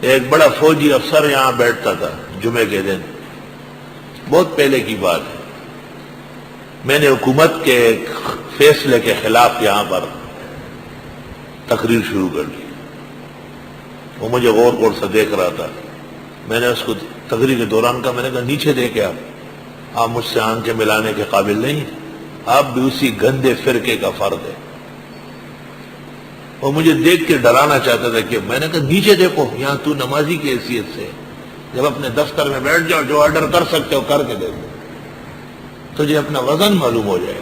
ایک بڑا فوجی افسر یہاں بیٹھتا تھا جمعے کے دن، بہت پہلے کی بات ہے. میں نے حکومت کے ایک فیصلے کے خلاف یہاں پر تقریر شروع کر دی. وہ مجھے غور غور سے دیکھ رہا تھا. میں نے اس کو تقریر کے دوران کہا، میں نے کہا نیچے دیکھے آپ مجھ سے آنکھیں ملانے کے قابل نہیں، آپ بھی اسی گندے فرقے کا فرد ہے. وہ مجھے دیکھ کے ڈرانا چاہتا تھا کہ میں نے کہا نیچے دیکھو، یہاں تو نمازی کی حیثیت سے جب اپنے دفتر میں بیٹھ جاؤ، جو آرڈر کر سکتے ہو کر کے دیکھو، تجھے اپنا وزن معلوم ہو جائے.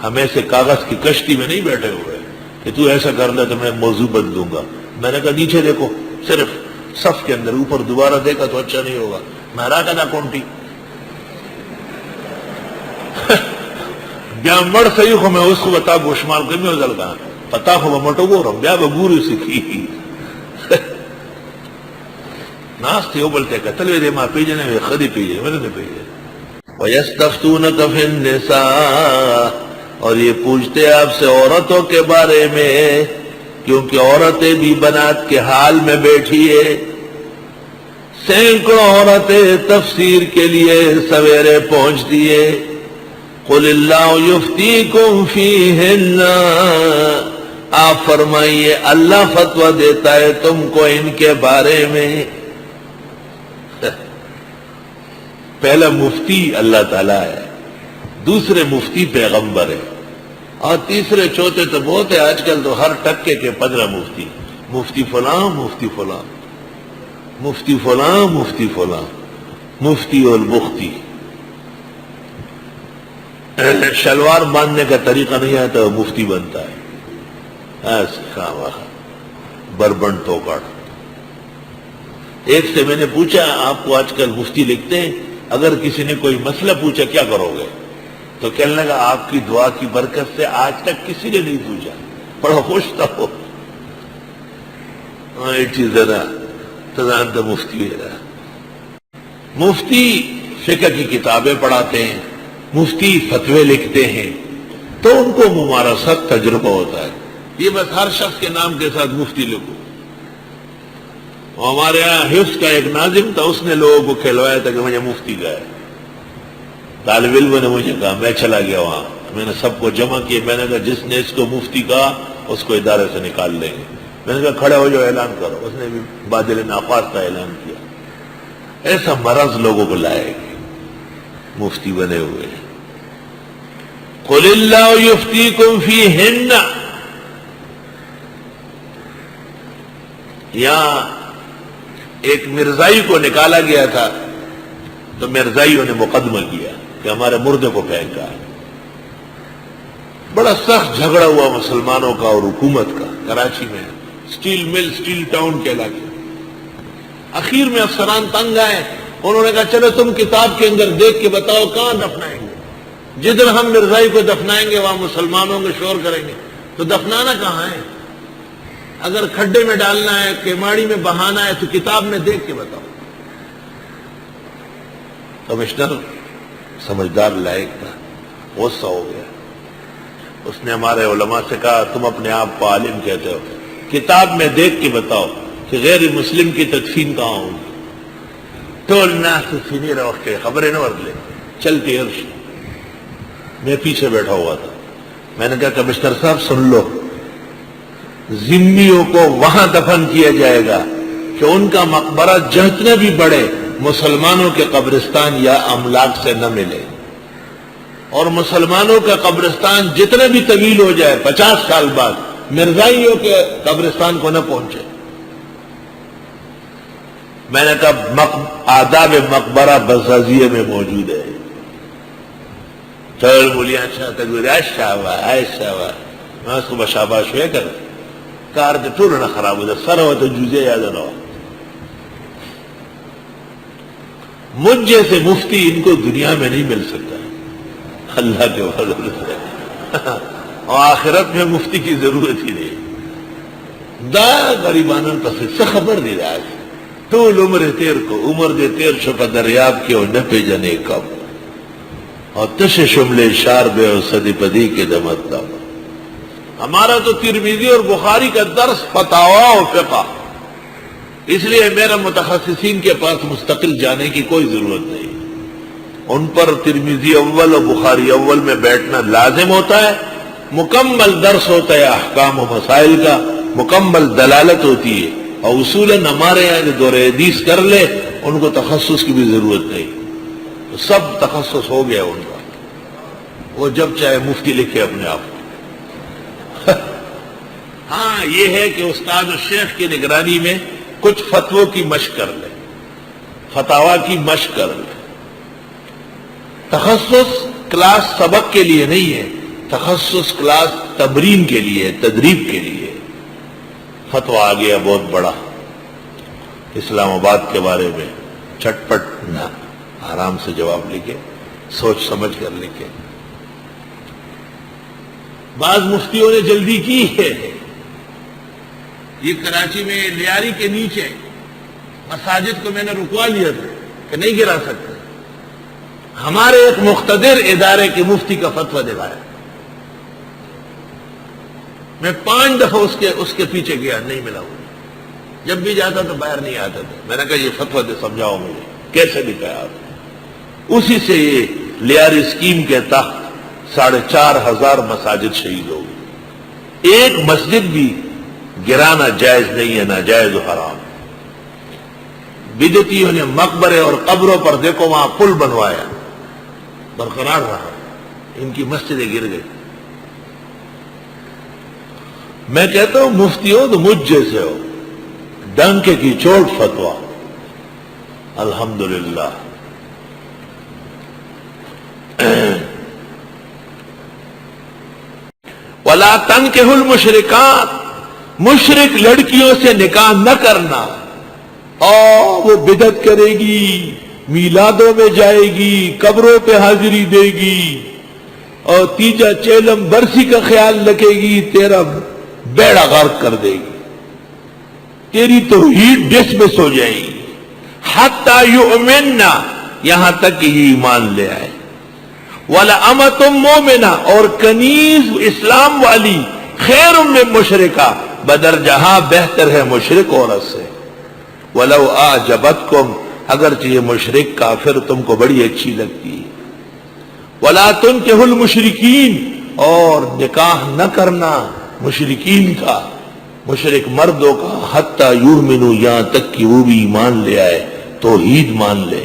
ہم ایسے کاغذ کی کشتی میں نہیں بیٹھے ہوئے کہ تو ایسا کر لے تو میں موضوع بدلوں گا. میں نے کہا نیچے دیکھو، صرف صف کے اندر، اوپر دوبارہ دیکھا تو اچھا نہیں ہوگا. مہرا کا نہ کونٹی بیا مڑ صحیح ہو، میں اس کو بتا گوشمال کمی ہو جل کہاں پتا ہو بمٹو گو رم بیا بگور سکھی ناستے ہو بلتے قتل ویدے ماں پیجنے وی خدی پیجنے میں نے پیجنے. وَيَسْتَفْتُونَكَ فِي النِّسَاءِ، اور یہ پوچھتے آپ سے عورتوں کے بارے میں، کیونکہ عورتیں بھی بنات کے حال میں بیٹھی ہے. سینکڑوں عورتیں تفسیر کے لیے سویرے پہنچتی ہے. قُلِ اللَّهُ يُفْتِيكُمْ فِيهِنَّ، آپ فرمائیے اللہ فتویٰ دیتا ہے تم کو ان کے بارے میں. پہلا مفتی اللہ تعالیٰ ہے، دوسرے مفتی پیغمبر ہے، اور تیسرے چوتھے تو بہت ہے. آج کل تو ہر ٹکے کے 15 مفتی، مفتی فلاں مفتی فلاں مفتی فلاں مفتی فلاں مفتی المفتی. شلوار باندھنے کا طریقہ نہیں آتا وہ مفتی بنتا ہے. بربن ٹوکڑ. ایک سے میں نے پوچھا آپ کو آج کل مفتی لکھتے ہیں، اگر کسی نے کوئی مسئلہ پوچھا کیا کرو گے، تو کہنے لگا آپ کی دعا کی برکت سے آج تک کسی نے نہیں پوچھا، بڑا خوش تھا وہ. ذرا تزان تو مفتی ہے. مفتی فقہ کی کتابیں پڑھاتے ہیں، مفتی فتوے لکھتے ہیں، تو ان کو ممارست تجربہ ہوتا ہے. یہ بس ہر شخص کے نام کے ساتھ مفتی لکھو. ہمارے یہاں حفظ کا ایک ناظم تھا، اس نے لوگوں کو کھلوایا تھا کہ مجھے مفتی کا ہے. طالب علم نے مجھے کہا، میں چلا گیا وہاں، میں نے سب کو جمع کیے. میں نے کہا جس نے اس کو مفتی کہا اس کو ادارے سے نکال لیں گے. میں نے کہا کھڑے ہو جاؤ اعلان کرو. اس نے بھی بادل ناقاص کا اعلان کیا. ایسا مرض لوگوں کو لائے گی، مفتی بنے ہوئے. قُلِ اللَّهُ يُفْتِيكُمْ فِيهِنَّ. یہاں ایک مرزائی کو نکالا گیا تھا تو مرزائیوں نے مقدمہ کیا کہ ہمارے مردے کو پھینکا ہے. بڑا سخت جھگڑا ہوا مسلمانوں کا اور حکومت کا کراچی میں، سٹیل مل، سٹیل ٹاؤن کے علاقے. اخیر میں افسران تنگ آئے، انہوں نے کہا چلو تم کتاب کے اندر دیکھ کے بتاؤ کہاں دفنائیں گے. جدھر ہم مرزائی کو دفنائیں گے وہاں مسلمانوں کو شور کریں گے، تو دفنانا کہاں ہے؟ اگر کھڈے میں ڈالنا ہے، کیماڑی میں بہانا ہے، تو کتاب میں دیکھ کے بتاؤ. کمشنر سمجھدار لائق تھا، غصہ ہو گیا. اس نے ہمارے علماء سے کہا تم اپنے آپ کو عالم کہتے ہو، کتاب میں دیکھ کے بتاؤ کہ غیر مسلم کی تدفین کہاں ہوگی. ٹول ناس سینی رکھ کے خبریں نہ بدلے چلتی عرش. میں پیچھے بیٹھا ہوا تھا. میں نے کہا کمشنر صاحب سن لو، ذمیوں کو وہاں دفن کیا جائے گا کہ ان کا مقبرہ جتنے بھی بڑے مسلمانوں کے قبرستان یا املاک سے نہ ملے، اور مسلمانوں کا قبرستان جتنے بھی طویل ہو جائے 50 سال بعد مرزائیوں کے قبرستان کو نہ پہنچے. میں نے کہا آداب مقبرہ بزازیہ میں موجود ہے. چل بولیاں اچھا تک ایسا ہوا میں اس کو بشاباش ہوئے کر کار کے ٹور نہ خراب ہو جائے، سر ہو تو جوزے یاد نہ ہو. مجھ جیسے مفتی ان کو دنیا میں نہیں مل سکتا اللہ کے فضل سے، اور آخرت میں مفتی کی ضرورت ہی نہیں. دا غریبانن پس سے خبر نہیں رہا طول عمر تیر کو عمر دے تیر شپا دریاب کے نہ پہ جنے کب، اور تش شملے شار بے اور صدی پدی کے دمت دم. ہمارا تو ترمذی اور بخاری کا درس فتاوا اور فقہ، اس لیے میرا متخصصین کے پاس مستقل جانے کی کوئی ضرورت نہیں، ان پر ترمذی اول اور بخاری اول میں بیٹھنا لازم ہوتا ہے، مکمل درس ہوتا ہے احکام و مسائل کا، مکمل دلالت ہوتی ہے، اور اصولاً ہمارے یہاں جو دور حدیث کر لے ان کو تخصص کی بھی ضرورت نہیں، سب تخصص ہو گیا ان کا، وہ جب چاہے مفتی لکھے اپنے آپ کو۔ ہاں یہ ہے کہ استاد و شیخ کی نگرانی میں کچھ فتووں کی مشق کر لے، فتاوا کی مشق کر لے۔ تخصص کلاس سبق کے لیے نہیں ہے، تخصص کلاس تمرین کے لیے، تدریب کے لیے۔ فتوا آ گیا بہت بڑا اسلام آباد کے بارے میں، چٹپٹ نہ، آرام سے جواب لکھے، سوچ سمجھ کر لکھے۔ بعض مفتیوں نے جلدی کی ہے، یہ کراچی میں لیاری کے نیچے مساجد کو میں نے رکوا لیا تھا کہ نہیں گرا سکتے، ہمارے ایک مقتدر ادارے کے مفتی کا فتویٰ دلایا، میں 5 دفعہ اس کے پیچھے گیا، نہیں ملا وہ، جب بھی جاتا تو باہر نہیں آتا تھا، میں نے کہا یہ فتویٰ دے سمجھاؤ مجھے کیسے لکھا آپ۔ اسی سے یہ لیاری اسکیم کے تحت 4,500 مساجد شہید ہو گئی، ایک مسجد بھی گرانا جائز نہیں ہے، ناجائز و حرام۔ بدعتیوں نے مقبرے اور قبروں پر دیکھو وہاں پل بنوایا، برقرار رہا، ان کی مسجدیں گر گئی۔ میں کہتا ہوں مفتی ہو تو مجھ جیسے ہو، ڈنکے کی چوٹ فتوا، الحمدللہ۔ وَلَا تَنْكِحُوا الْمُشْرِكَاتِ، مشرک لڑکیوں سے نکاح نہ کرنا، اور وہ بدعت کرے گی، میلادوں میں جائے گی، قبروں پہ حاضری دے گی، اور تیجا چیلم برسی کا خیال رکھے گی، تیرا بیڑا غرق کر دے گی، تیری توحید ڈسمس ہو جائے گی۔ حَتَّى يُؤْمِنَّ، یہاں تک کہ یہ ایمان لے آئے۔ وَلَأَمَةٌ مُؤْمِنَةٌ، اور کنیز اسلام والی، خیر من مشرکہ، بدرجہ بہتر ہے مشرک عورت سے۔ وَلَوْ أَعْجَبَتْكُمْ، اگرچہ یہ مشرک کافر تم کو بڑی اچھی لگتی ہے۔ وَلَا تُنْكِحُوا الْمُشْرِكِينَ، اور نکاح نہ کرنا مشرکین کا، مشرک مردوں کا، حتیٰ یؤمنوا، یہاں تک کہ وہ بھی ایمان لے آئے، توحید مان لے۔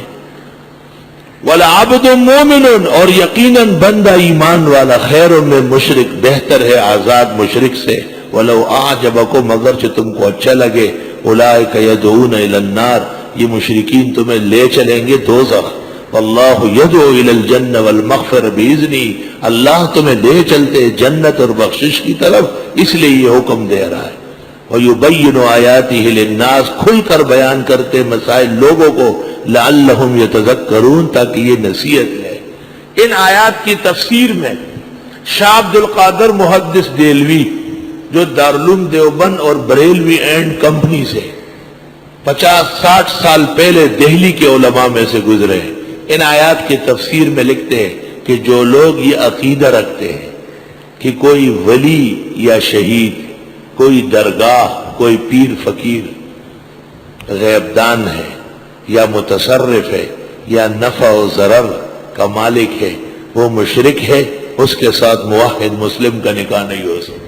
وَلَعَبْدٌ مُؤْمِنٌ، اور یقیناً بندہ ایمان والا، خیر من مشرک، بہتر ہے آزاد مشرک سے۔ وَلَوْ أَعْجَبَكُمْ، اگرچہ تم کو اچھا لگے، أُولَٰئِكَ يَدْعُونَ إِلَى النَّارِ، یہ مشرکین تمہیں لے چلیں گے دوزخ۔ وَاللَّهُ يَدْعُو إِلَى الْجَنَّةِ وَالْمَغْفِرَةِ بِإِذْنِهِ، اللہ تمہیں لے چلتے جنت اور بخشش کی طرف، اس لیے یہ حکم دے رہا ہے۔ وَيُبَيِّنُ آيَاتِهِ لِلنَّاسِ، کھل کر بیان کرتے مسائل لوگوں کو، لَعَلَّهُمْ يَتَذَكَّرُونَ، تاکہ یہ نصیحت لے۔ ان آیات کی تفسیر میں شاہ عبد القادر محدث دہلوی، جو دارالعلوم دیوبند اور بریلوی اینڈ کمپنی سے 50-60 سال پہلے دہلی کے علماء میں سے گزرے ہیں، ان آیات کی تفسیر میں لکھتے ہیں کہ جو لوگ یہ عقیدہ رکھتے ہیں کہ کوئی ولی یا شہید، کوئی درگاہ، کوئی پیر فقیر غیب دان ہے یا متصرف ہے یا نفع و ضرر کا مالک ہے، وہ مشرک ہے، اس کے ساتھ موحد مسلم کا نکاح نہیں ہو سکتا۔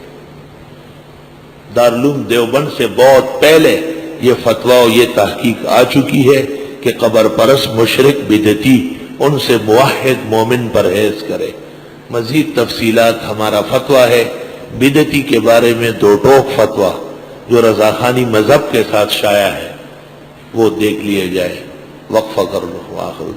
دارالعلوم دیوبند سے بہت پہلے یہ فتویٰ اور یہ تحقیق آ چکی ہے کہ قبر پرست مشرک بدعتی، ان سے موحد مومن پرہیز کرے۔ مزید تفصیلات ہمارا فتویٰ ہے بدعتی کے بارے میں، 2 ٹوک فتویٰ جو رضاخانی مذہب کے ساتھ شائع ہے، وہ دیکھ لیے جائے۔ وقفہ کر لو، آخر